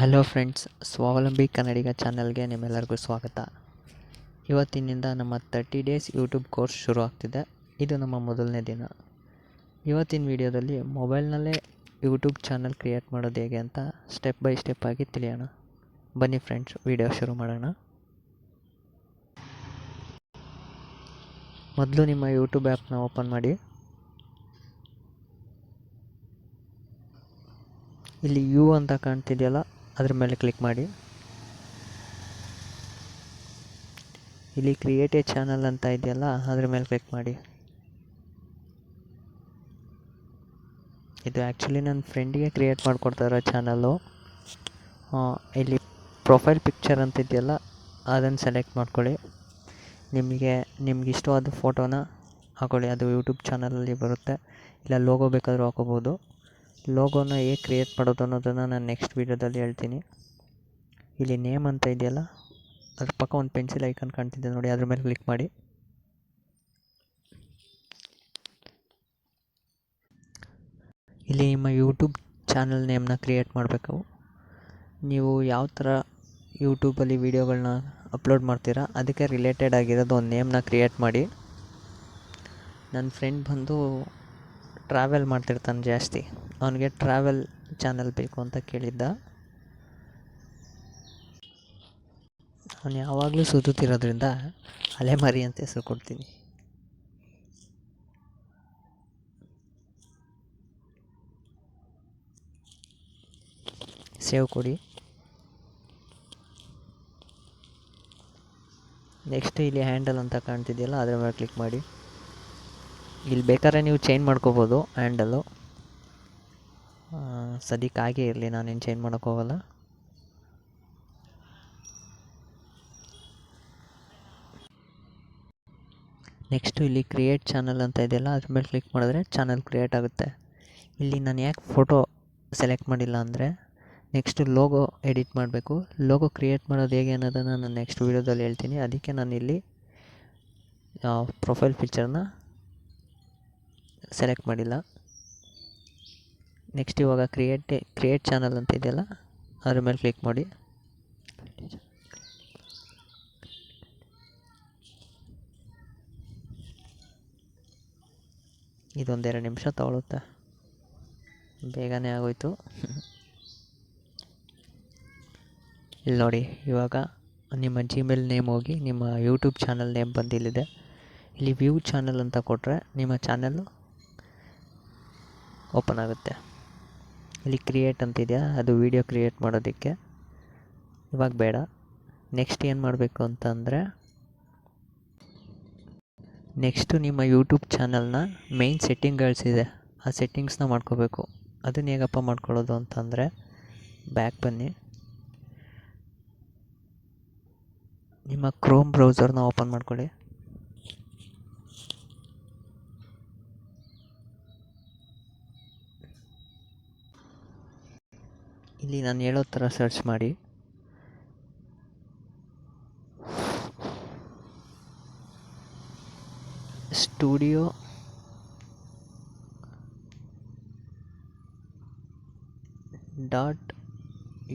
Hello friends, ಸ್ವಾವಲಂಬಿ ಕನ್ನಡಿಗ ಚಾನಲ್ಗೆ ನಿಮ್ಮೆಲ್ಲರಿಗೂ ಸ್ವಾಗತ. ಇವತ್ತಿನಿಂದ ನಮ್ಮ 30 ಡೇಸ್ ಯೂಟ್ಯೂಬ್ ಕೋರ್ಸ್ ಶುರು ಆಗ್ತಿದೆ. ಇದು ನಮ್ಮ ಮೊದಲನೇ ದಿನ. ಇವತ್ತಿನ ವಿಡಿಯೋದಲ್ಲಿ ಮೊಬೈಲ್ನಲ್ಲೇ ಯೂಟ್ಯೂಬ್ ಚಾನಲ್ ಕ್ರಿಯೇಟ್ ಮಾಡೋದು ಹೇಗೆ ಅಂತ ಸ್ಟೆಪ್ ಬೈ ಸ್ಟೆಪ್ ಆಗಿ ತಿಳಿಯೋಣ. ಬನ್ನಿ ಫ್ರೆಂಡ್ಸ್, ವಿಡಿಯೋ ಶುರು ಮಾಡೋಣ. ಮೊದಲು ನಿಮ್ಮ ಯೂಟ್ಯೂಬ್ ಆ್ಯಪ್ನ ಓಪನ್ ಮಾಡಿ. ಇಲ್ಲಿ ಯು ಅಂತ ಕಾಣ್ತಿದೆಯಲ್ಲ, ಅದ್ರ ಮೇಲೆ ಕ್ಲಿಕ್ ಮಾಡಿ. ಇಲ್ಲಿ ಕ್ರಿಯೇಟ್ ಎ ಚಾನಲ್ ಅಂತ ಇದೆಯಲ್ಲ, ಅದ್ರ ಮೇಲೆ ಕ್ಲಿಕ್ ಮಾಡಿ. ಇದು ಆ್ಯಕ್ಚುಲಿ ನನ್ನ ಫ್ರೆಂಡಿಗೆ ಕ್ರಿಯೇಟ್ ಮಾಡಿಕೊಡ್ತಾರೋ ಚಾನಲ್ಲು. ಇಲ್ಲಿ ಪ್ರೊಫೈಲ್ ಪಿಕ್ಚರ್ ಅಂತ ಇದೆಯಲ್ಲ, ಅದನ್ನು ಸೆಲೆಕ್ಟ್ ಮಾಡ್ಕೊಳ್ಳಿ. ನಿಮ್ಗೆ ಇಷ್ಟವಾದ ಫೋಟೋನ ಹಾಕೊಳ್ಳಿ. ಅದು ಯೂಟ್ಯೂಬ್ ಚಾನಲಲ್ಲಿ ಬರುತ್ತೆ. ಇಲ್ಲ ಲೋಗೋ ಬೇಕಾದರೂ ಹಾಕೋಬೋದು. ಲೋಗೋನ ಹೇಗೆ ಕ್ರಿಯೇಟ್ ಮಾಡೋದು ಅನ್ನೋದನ್ನು ನಾನು ನೆಕ್ಸ್ಟ್ ವೀಡಿಯೋದಲ್ಲಿ ಹೇಳ್ತೀನಿ. ಇಲ್ಲಿ ನೇಮ್ ಅಂತ ಇದೆಯಲ್ಲ, ಅದ್ರ ಪಕ್ಕ ಒಂದು ಪೆನ್ಸಿಲ್ ಐಕನ್ ಕಾಣ್ತಿದೆ ನೋಡಿ, ಅದ್ರ ಮೇಲೆ ಕ್ಲಿಕ್ ಮಾಡಿ. ಇಲ್ಲಿ ನಿಮ್ಮ ಯೂಟ್ಯೂಬ್ ಚಾನಲ್ ನೇಮ್ನ ಕ್ರಿಯೇಟ್ ಮಾಡಬೇಕು. ನೀವು ಯಾವ ಥರ ಯೂಟ್ಯೂಬಲ್ಲಿ ವೀಡಿಯೋಗಳನ್ನ ಅಪ್ಲೋಡ್ ಮಾಡ್ತೀರಾ ಅದಕ್ಕೆ ರಿಲೇಟೆಡ್ ಆಗಿರೋದು ಒಂದು ನೇಮ್ನ ಕ್ರಿಯೇಟ್ ಮಾಡಿ. ನನ್ನ ಫ್ರೆಂಡ್ ಬಂದು ಟ್ರಾವೆಲ್ ಮಾಡ್ತಿರ್ತಾನೆ ಜಾಸ್ತಿ. ಅವನಿಗೆ ಟ್ರಾವೆಲ್ ಚಾನಲ್ ಬೇಕು ಅಂತ ಕೇಳಿದ್ದ. ಅವನು ಯಾವಾಗಲೂ ಸುತ್ತುತ್ತಿರೋದ್ರಿಂದ ಅಲೆಮಾರಿ ಅಂತ ಹೆಸರು ಕೊಡ್ತೀನಿ. ಸೇವ್ ಕೊಡಿ. ನೆಕ್ಸ್ಟ್ ಇಲ್ಲಿ ಹ್ಯಾಂಡಲ್ ಅಂತ ಕಾಣ್ತಿದೆಯಲ್ಲ, ಅದರ ಮೇಲೆ ಕ್ಲಿಕ್ ಮಾಡಿ. ಇಲ್ಲಿ ಬೇಕಾದ್ರೆ ನೀವು ಚೇಂಜ್ ಮಾಡ್ಕೋಬೋದು ಹ್ಯಾಂಡಲ್ಲು. ಸದ್ಯಕ್ಕೆ ಹಾಗೇ ಇರಲಿ, ನಾನೇನು ಚೇಂಜ್ ಮಾಡೋಕ್ಕೋಗಲ್ಲ. ನೆಕ್ಸ್ಟು ಇಲ್ಲಿ ಕ್ರಿಯೇಟ್ ಚಾನಲ್ ಅಂತ ಇದೆಯಲ್ಲ, ಅದ್ರ ಮೇಲೆ ಕ್ಲಿಕ್ ಮಾಡಿದ್ರೆ ಚಾನಲ್ ಕ್ರಿಯೇಟ್ ಆಗುತ್ತೆ. ಇಲ್ಲಿ ನಾನು ಯಾಕೆ ಫೋಟೋ ಸೆಲೆಕ್ಟ್ ಮಾಡಿಲ್ಲ ಅಂದರೆ, ನೆಕ್ಸ್ಟು ಲೋಗೋ ಎಡಿಟ್ ಮಾಡಬೇಕು. ಲೋಗೋ ಕ್ರಿಯೇಟ್ ಮಾಡೋದು ಹೇಗೆ ಅನ್ನೋದನ್ನು ನಾನು ನೆಕ್ಸ್ಟ್ ವೀಡಿಯೋದಲ್ಲಿ ಹೇಳ್ತೀನಿ. ಅದಕ್ಕೆ ನಾನು ಇಲ್ಲಿ ಪ್ರೊಫೈಲ್ ಪಿಕ್ಚರ್ನ ಸೆಲೆಕ್ಟ್ ಮಾಡಿಲ್ಲ. ನೆಕ್ಸ್ಟ್ ಇವಾಗ ಕ್ರಿಯೇಟ್ ಚಾನಲ್ ಅಂತ ಇದೆಯಲ್ಲ, ಅದ್ರ ಮೇಲೆ ಕ್ಲಿಕ್ ಮಾಡಿ. ಇದೊಂದೆರಡು ನಿಮಿಷ ತಗೊಳುತ್ತೆ, ಬೇಗನೆ ಆಗೋಯ್ತು. ಇಲ್ಲಿ ನೋಡಿ, ಇವಾಗ ನಿಮ್ಮ ಜಿಮೇಲ್ ನೇಮ್ ಹೋಗಿ ನಿಮ್ಮ ಯೂಟ್ಯೂಬ್ ಚಾನಲ್ ನೇಮ್ ಬಂದಿಲ್ಲಿದೆ. ಇಲ್ಲಿ ವ್ಯೂ ಚಾನಲ್ ಅಂತ ಕೊಟ್ಟರೆ ನಿಮ್ಮ ಚಾನಲ್ಲು ಓಪನ್ ಆಗುತ್ತೆ. ಇಲ್ಲಿ ಕ್ರಿಯೇಟ್ ಅಂತಿದೆಯಾ, ಅದು ವಿಡಿಯೋ ಕ್ರಿಯೇಟ್ ಮಾಡೋದಕ್ಕೆ. ಇವಾಗ ಬೇಡ. ನೆಕ್ಸ್ಟ್ ಏನು ಮಾಡಬೇಕು ಅಂತಂದರೆ, ನೆಕ್ಸ್ಟು ನಿಮ್ಮ ಯೂಟ್ಯೂಬ್ ಚಾನಲ್ನ ಮೇಯ್ನ್ ಸೆಟ್ಟಿಂಗ್ಗಳಿದೆ, ಆ ಸೆಟ್ಟಿಂಗ್ಸ್ನ ಮಾಡ್ಕೋಬೇಕು. ಅದನ್ನು ಹೇಗಪ್ಪ ಮಾಡ್ಕೊಳ್ಳೋದು ಅಂತಂದರೆ, ಬ್ಯಾಕ್ ಬನ್ನಿ. ನಿಮ್ಮ ಕ್ರೋಮ್ ಬ್ರೌಸರ್ನ ಓಪನ್ ಮಾಡ್ಕೊಳ್ಳಿ. ಇಲ್ಲಿ ನಾನು ಹೇಳೋ ಥರ ಸರ್ಚ್ ಮಾಡಿ. ಸ್ಟುಡಿಯೋ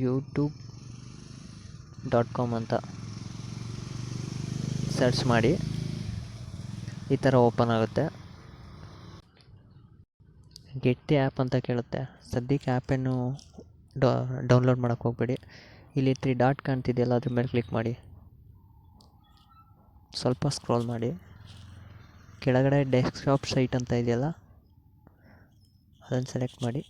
.youtube.com ಅಂತ ಸರ್ಚ್ ಮಾಡಿ. ಈ ಥರ ಓಪನ್ ಆಗುತ್ತೆ. ಗೆಟ್ ದಿ ಆ್ಯಪ್ ಅಂತ ಕೇಳುತ್ತೆ. ಸದ್ಯಕ್ಕೆ ಆ್ಯಪನ್ನು ಡೌನ್ಲೋಡ್ ಮಾಡೋಕ್ಕೆ ಹೋಗ್ಬೇಡಿ. ಇಲ್ಲಿ 3 ಡಾಟ್ ಕಾಣ್ತಿದೆಯಲ್ಲ, ಅದ್ರ ಮೇಲೆ ಕ್ಲಿಕ್ ಮಾಡಿ. ಸ್ವಲ್ಪ ಸ್ಕ್ರೋಲ್ ಮಾಡಿ. ಕೆಳಗಡೆ ಡೆಸ್ಕ್ಟಾಪ್ ಸೈಟ್ ಅಂತ ಇದೆಯಲ್ಲ, ಅದನ್ನು ಸೆಲೆಕ್ಟ್ ಮಾಡಿ.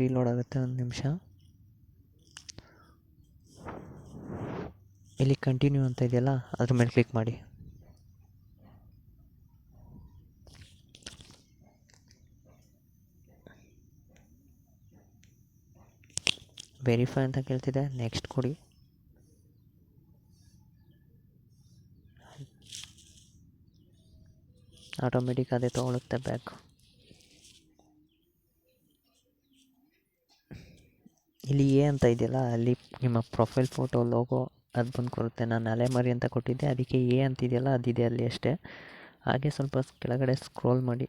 ರೀಲೋಡ್ ಆಗುತ್ತೆ, ಒಂದು ನಿಮಿಷ. ಇಲ್ಲಿ ಕಂಟಿನ್ಯೂ ಅಂತ ಇದೆಯಲ್ಲ, ಅದ್ರ ಮೇಲೆ ಕ್ಲಿಕ್ ಮಾಡಿ. ವೆರಿಫೈ ಅಂತ ಕೇಳ್ತಿದೆ, ನೆಕ್ಸ್ಟ್ ಕೊಡಿ. ಆಟೋಮೆಟಿಕ್ ಅದೇ ತೊಗೊಳುತ್ತೆ ಬ್ಯಾಕ್. ಇಲ್ಲಿ ಎ ಅಂತ ಇದೆಯಲ್ಲ, ಅಲ್ಲಿ ನಿಮ್ಮ ಪ್ರೊಫೈಲ್ ಫೋಟೋ ಲೋಗೋ ಅದು ಬಂದು ಕೊಡುತ್ತೆ. ನಾನು ಅಲೆಮಾರಿ ಅಂತ ಕೊಟ್ಟಿದ್ದೆ, ಅದಕ್ಕೆ ಎ ಅಂತಿದೆಯಲ್ಲ ಅದಿದೆ ಅಲ್ಲಿ ಅಷ್ಟೇ. ಹಾಗೆ ಸ್ವಲ್ಪ ಕೆಳಗಡೆ ಸ್ಕ್ರೋಲ್ ಮಾಡಿ.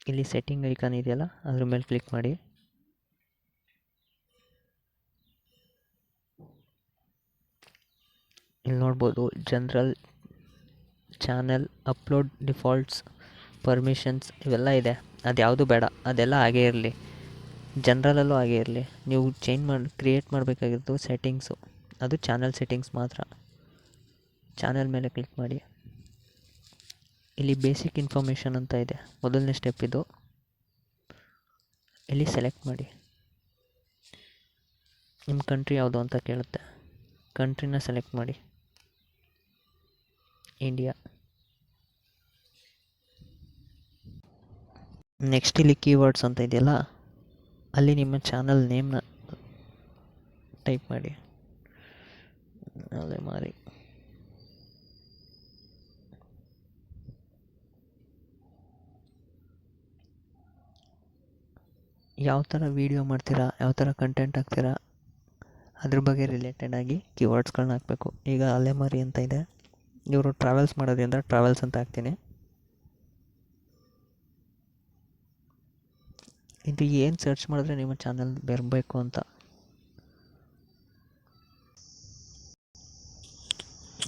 ಇಲ್ಲಿ ಸೆಟ್ಟಿಂಗ್ ಐಕಾನ್ ಇದೆಯಲ್ಲ ಅದ್ರ ಮೇಲೆ ಕ್ಲಿಕ್ ಮಾಡಿ. ಇಲ್ಲಿ ನೋಡ್ಬೋದು general, channel, upload, defaults, permissions ಇವೆಲ್ಲ ಇದೆ. ಅದು ಯಾವುದು ಬೇಡ, ಅದೆಲ್ಲ ಹಾಗೇ ಇರಲಿ. ಜನರಲಲ್ಲೂ ಹಾಗೇ ಇರಲಿ. ನೀವು ಕ್ರಿಯೇಟ್ ಮಾಡಬೇಕಾಗಿದ್ದು ಸೆಟ್ಟಿಂಗ್ಸು, ಅದು ಚಾನಲ್ ಸೆಟ್ಟಿಂಗ್ಸ್ ಮಾತ್ರ. ಚಾನಲ್ ಮೇಲೆ ಕ್ಲಿಕ್ ಮಾಡಿ. ಇಲ್ಲಿ ಬೇಸಿಕ್ ಇನ್ಫಾರ್ಮೇಷನ್ ಅಂತ ಇದೆ, ಮೊದಲನೇ ಸ್ಟೆಪ್ ಇದು. ಇಲ್ಲಿ ಸೆಲೆಕ್ಟ್ ಮಾಡಿ. ನಿಮ್ಮ ಕಂಟ್ರಿ ಯಾವುದು ಅಂತ ಕೇಳುತ್ತೆ, ಕಂಟ್ರಿನ ಸೆಲೆಕ್ಟ್ ಮಾಡಿ, ಇಂಡಿಯಾ. ನೆಕ್ಸ್ಟ್ ಇಲ್ಲಿ ಕೀವರ್ಡ್ಸ್ ಅಂತ ಇದೆಯಲ್ಲ, ಅಲ್ಲಿ ನಿಮ್ಮ ಚಾನಲ್ ನೇಮ್ನ ಟೈಪ್ ಮಾಡಿ. ಅದೇ ಮಾರಿ ಯಾವ ಥರ ವೀಡಿಯೋ ಮಾಡ್ತೀರಾ, ಯಾವ ಥರ ಕಂಟೆಂಟ್ ಹಾಕ್ತೀರಾ, ಅದ್ರ ಬಗ್ಗೆ ರಿಲೇಟೆಡ್ ಆಗಿ ಕೀವರ್ಡ್ಸ್ಗಳನ್ನ ಹಾಕಬೇಕು. ಈಗ ಅಲೆಮಾರಿ ಅಂತ ಇದೆ, ಇವರು ಟ್ರಾವೆಲ್ಸ್ ಮಾಡೋದ್ರಿಂದ ಟ್ರಾವೆಲ್ಸ್ ಅಂತ ಹಾಕ್ತೀನಿ. ಇದು ಏನು ಸರ್ಚ್ ಮಾಡಿದ್ರೆ ನಿಮ್ಮ ಚಾನಲ್ ಬರಬೇಕು ಅಂತ.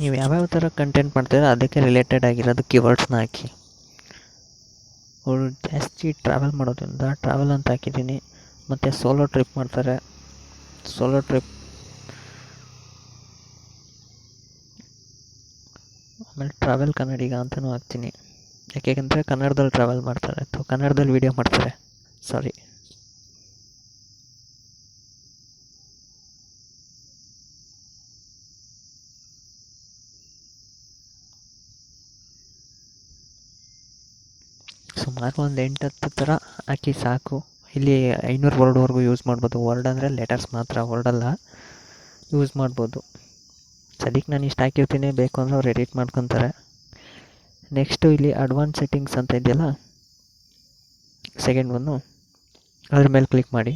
ನೀವು ಯಾವ್ಯಾವ ಥರ ಕಂಟೆಂಟ್ ಮಾಡ್ತೀರೋ ಅದಕ್ಕೆ ರಿಲೇಟೆಡ್ ಆಗಿರೋದು ಕೀವರ್ಡ್ಸ್ನ ಹಾಕಿ. ಅವರು ಜಾಸ್ತಿ ಟ್ರಾವೆಲ್ ಮಾಡೋದ್ರಿಂದ ಟ್ರಾವೆಲ್ ಅಂತ ಹಾಕಿದ್ದೀನಿ. ಮತ್ತು ಸೋಲೋ ಟ್ರಿಪ್ ಮಾಡ್ತಾರೆ, ಸೋಲೋ ಟ್ರಿಪ್. ಆಮೇಲೆ ಟ್ರಾವೆಲ್ ಕನ್ನಡಿಗ ಅಂತಲೂ ಹಾಕ್ತೀನಿ, ಯಾಕೆಂದರೆ ಕನ್ನಡದಲ್ಲಿ ಟ್ರಾವೆಲ್ ಮಾಡ್ತಾರೆ ಅಥವಾ ಕನ್ನಡದಲ್ಲಿ ವೀಡಿಯೋ ಮಾಡ್ತಾರೆ. ಸಾರಿ. ಸುಮಾರು ಒಂದು 8-10 ಥರ ಹಾಕಿ ಸಾಕು. ಇಲ್ಲಿ 500 ವರ್ಡ್ವರೆಗೂ ಯೂಸ್ ಮಾಡ್ಬೋದು. ವರ್ಡ್ ಅಂದರೆ ಲೆಟರ್ಸ್ ಮಾತ್ರ, ವರ್ಡಲ್ಲ ಯೂಸ್ ಮಾಡ್ಬೋದು. ಸದ್ಯಕ್ಕೆ ನಾನು ಇಷ್ಟು ಹಾಕಿರ್ತೀನಿ, ಬೇಕು ಅಂದರೆ ಅವ್ರು ಎಡಿಟ್ ಮಾಡ್ಕೊತಾರೆ. ನೆಕ್ಸ್ಟು ಇಲ್ಲಿ ಅಡ್ವಾನ್ಸ್ ಸೆಟ್ಟಿಂಗ್ಸ್ ಅಂತ ಇದೆಯಲ್ಲ, ಸೆಕೆಂಡ್ ಒನ್ನು, ಅದ್ರ ಮೇಲೆ ಕ್ಲಿಕ್ ಮಾಡಿ.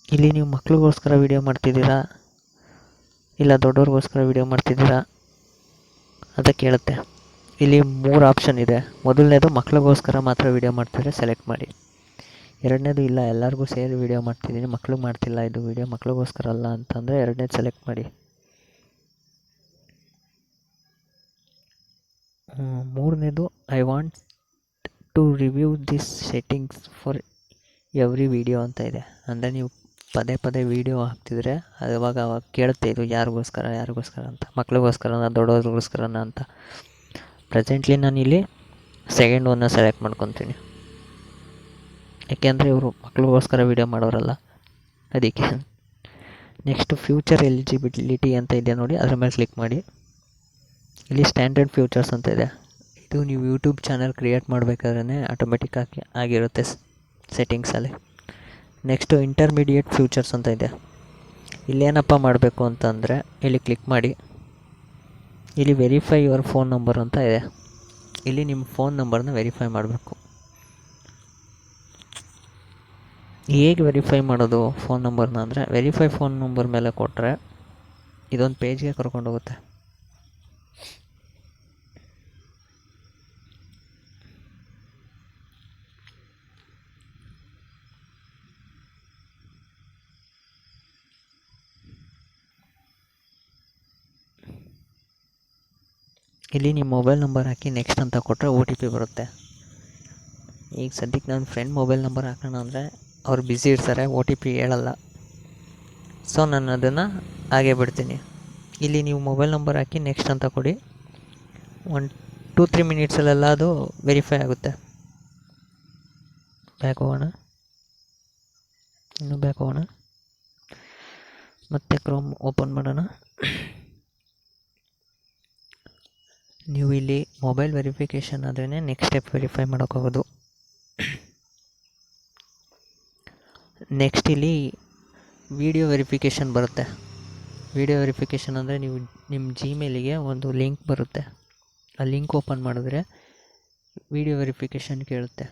ಇಲ್ಲಿ ನೀವು ಮಕ್ಳಿಗೋಸ್ಕರ ವೀಡಿಯೋ ಮಾಡ್ತಿದ್ದೀರಾ ಇಲ್ಲ ದೊಡ್ಡವ್ರಿಗೋಸ್ಕರ ವೀಡಿಯೋ ಮಾಡ್ತಿದ್ದೀರಾ ಅಂತ ಕೇಳುತ್ತೆ. ಇಲ್ಲಿ 3 ಆಪ್ಷನ್ ಇದೆ. ಮೊದಲನೇದು ಮಕ್ಳಿಗೋಸ್ಕರ ಮಾತ್ರ ವೀಡಿಯೋ ಮಾಡ್ತಾರೆ, ಸೆಲೆಕ್ಟ್ ಮಾಡಿ. ಎರಡನೇದು ಇಲ್ಲ ಎಲ್ಲರಿಗೂ ಸೇರಿ ವೀಡಿಯೋ ಮಾಡ್ತಿದ್ದೀನಿ, ಮಕ್ಳಿಗೆ ಮಾಡ್ತಿಲ್ಲ, ಇದು ವೀಡಿಯೋ ಮಕ್ಳಿಗೋಸ್ಕರ ಅಲ್ಲ ಅಂತಂದರೆ ಎರಡನೇದು ಸೆಲೆಕ್ಟ್ ಮಾಡಿ. ಮೂರನೇದು I want to review this settings for every video ಅಂತ ಇದೆ. ಅಂದರೆ ನೀವು ಪದೇ ಪದೇ ವೀಡಿಯೋ ಹಾಕ್ತಿದ್ರೆ ಅದು ಅವಾಗ ಕೇಳುತ್ತೆ, ಇದು ಯಾರಿಗೋಸ್ಕರ ಅಂತ, ಮಕ್ಳಿಗೋಸ್ಕರನ ದೊಡ್ಡವ್ರಿಗೋಸ್ಕರನ ಅಂತ. ಪ್ರೆಸೆಂಟ್ಲಿ ನಾನಿಲ್ಲಿ ಸೆಕೆಂಡ್ ಒನ್ನ ಸೆಲೆಕ್ಟ್ ಮಾಡ್ಕೊತೀನಿ, ಯಾಕೆಂದರೆ ಇವರು ಮಕ್ಳಿಗೋಸ್ಕರ ವೀಡಿಯೋ ಮಾಡೋರಲ್ಲ, ಅದಕ್ಕೆ. ನೆಕ್ಸ್ಟು ಫ್ಯೂಚರ್ ಎಲಿಜಿಬಿಲಿಟಿ ಅಂತ ಇದೆ ನೋಡಿ, ಅದ್ರ ಮೇಲೆ ಕ್ಲಿಕ್ ಮಾಡಿ. ಇಲ್ಲಿ ಸ್ಟ್ಯಾಂಡರ್ಡ್ ಫ್ಯೂಚರ್ಸ್ ಅಂತ ಇದೆ. ಇದು ನೀವು ಯೂಟ್ಯೂಬ್ ಚಾನಲ್ ಕ್ರಿಯೇಟ್ ಮಾಡಬೇಕಾದ್ರೆ ಆಟೋಮೆಟಿಕ್ ಆಗಿರುತ್ತೆ ಸೆಟ್ಟಿಂಗ್ಸಲ್ಲಿ. ನೆಕ್ಸ್ಟು ಇಂಟರ್ಮೀಡಿಯೇಟ್ ಫ್ಯೂಚರ್ಸ್ ಅಂತ ಇದೆ. ಇಲ್ಲೇನಪ್ಪ ಮಾಡಬೇಕು ಅಂತಂದರೆ ಇಲ್ಲಿ ಕ್ಲಿಕ್ ಮಾಡಿ. ಇಲ್ಲಿ ವೆರಿಫೈ ಯುವರ್ ಫೋನ್ ನಂಬರ್ ಅಂತ ಇದೆ. ಇಲ್ಲಿ ನಿಮ್ಮ ಫೋನ್ ನಂಬರ್ನ ವೆರಿಫೈ ಮಾಡಬೇಕು. ಹೇಗೆ ವೆರಿಫೈ ಮಾಡೋದು ಫೋನ್ ನಂಬರ್ನ ಅಂದರೆ, ವೆರಿಫೈ ಫೋನ್ ನಂಬರ್ ಮೇಲೆ ಕೊಟ್ಟರೆ ಇದೊಂದು ಪೇಜ್ಗೆ ಕರ್ಕೊಂಡೋಗುತ್ತೆ. ಇಲ್ಲಿ ನಿಮ್ಮ ಮೊಬೈಲ್ ನಂಬರ್ ಹಾಕಿ ನೆಕ್ಸ್ಟ್ ಅಂತ ಕೊಟ್ಟರೆ OTP ಬರುತ್ತೆ. ಈಗ ಸದ್ಯಕ್ಕೆ ನನ್ನ ಫ್ರೆಂಡ್ ಮೊಬೈಲ್ ನಂಬರ್ ಹಾಕೋಣ ಅಂದರೆ ಅವ್ರು ಬ್ಯುಸಿ ಇರ್ತಾರೆ, OTP ಹೇಳಲ್ಲ. ಸೊ ನಾನು ಅದನ್ನು ಹಾಗೇ ಬಿಡ್ತೀನಿ. ಇಲ್ಲಿ ನೀವು ಮೊಬೈಲ್ ನಂಬರ್ ಹಾಕಿ ನೆಕ್ಸ್ಟ್ ಅಂತ ಕೊಡಿ. 1-2-3 ಮಿನಿಟ್ಸಲ್ಲೆಲ್ಲ ಅದು ವೆರಿಫೈ ಆಗುತ್ತೆ. ಬ್ಯಾಕ್ ಹೋಗೋಣ, ಇನ್ನೂ ಬ್ಯಾಕ್ ಹೋಗೋಣ, ಮತ್ತೆ ಕ್ರೋಮ್ ಓಪನ್ ಮಾಡೋಣ. ನೀವು ಇಲ್ಲಿ ಮೊಬೈಲ್ ವೆರಿಫಿಕೇಷನ್ ಆದ್ರೇ ನೆಕ್ಸ್ಟ್ ಸ್ಟೆಪ್ ವೆರಿಫೈ ಮಾಡೋಕ್ಕೋಗೋದು. ನೆಕ್ಸ್ಟ್ ಇಲ್ಲಿ ವಿಡಿಯೋ ವೆರಿಫಿಕೇಷನ್ ಬರುತ್ತೆ. ವಿಡಿಯೋ ವೆರಿಫಿಕೇಷನ್ ಅಂದರೆ ನೀವು ನಿಮ್ಮ ಜಿಮೇಲಿಗೆ ಒಂದು ಲಿಂಕ್ ಬರುತ್ತೆ. ಆ ಲಿಂಕ್ ಓಪನ್ ಮಾಡಿದ್ರೆ ವಿಡಿಯೋ ವೆರಿಫಿಕೇಷನ್ ಕೇಳುತ್ತೆ.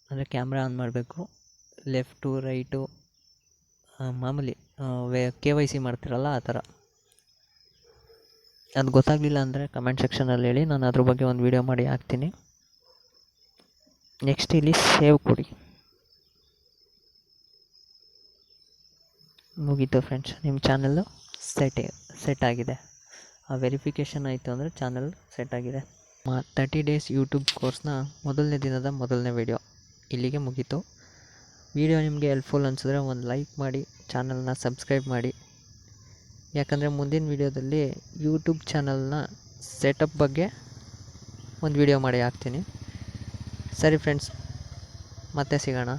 ಅಂದರೆ ಕ್ಯಾಮ್ರಾ ಆನ್ ಮಾಡಬೇಕು, ಲೆಫ್ಟು ರೈಟು, ಮಾಮೂಲಿ KYC ಮಾಡ್ತಿರಲ್ಲ ಆ ಥರ. ಅದು ಗೊತ್ತಾಗಲಿಲ್ಲ ಅಂದರೆ ಕಮೆಂಟ್ ಸೆಕ್ಷನಲ್ಲಿ ಹೇಳಿ, ನಾನು ಅದ್ರ ಬಗ್ಗೆ ಒಂದು ವೀಡಿಯೋ ಮಾಡಿ ಹಾಕ್ತೀನಿ. ನೆಕ್ಸ್ಟ್ ಇಲ್ಲಿ ಸೇವ್ ಕೊಡಿ. ಮುಗೀತು ಫ್ರೆಂಡ್ಸ್, ನಿಮ್ಮ ಚಾನಲ್ಲು ಸೆಟ್ ಆಗಿದೆ. ಆ ವೆರಿಫಿಕೇಷನ್ ಆಯಿತು ಅಂದರೆ ಚಾನಲ್ ಸೆಟ್ ಆಗಿದೆ. 30 ಡೇಸ್ ಯೂಟ್ಯೂಬ್ ಕೋರ್ಸ್ನ ಮೊದಲನೇ ದಿನದ ಮೊದಲನೇ ವೀಡಿಯೋ ಇಲ್ಲಿಗೆ ಮುಗೀತು. ವಿಡಿಯೋ ನಿಮಗೆ ಹೆಲ್ಪ್ಫುಲ್ ಅನಿಸಿದ್ರೆ ಒಂದು ಲೈಕ್ ಮಾಡಿ, ಚಾನಲ್ನ ಸಬ್ಸ್ಕ್ರೈಬ್ ಮಾಡಿ. ಯಾಕಂದರೆ ಮುಂದಿನ ವೀಡಿಯೋದಲ್ಲಿ ಯೂಟ್ಯೂಬ್ ಚಾನಲ್ನ ಸೆಟಪ್ ಬಗ್ಗೆ ಒಂದು ವೀಡಿಯೋ ಮಾಡಿ ಹಾಕ್ತೀನಿ. ಸರಿ ಫ್ರೆಂಡ್ಸ್, ಮತ್ತೆ ಸಿಗೋಣ.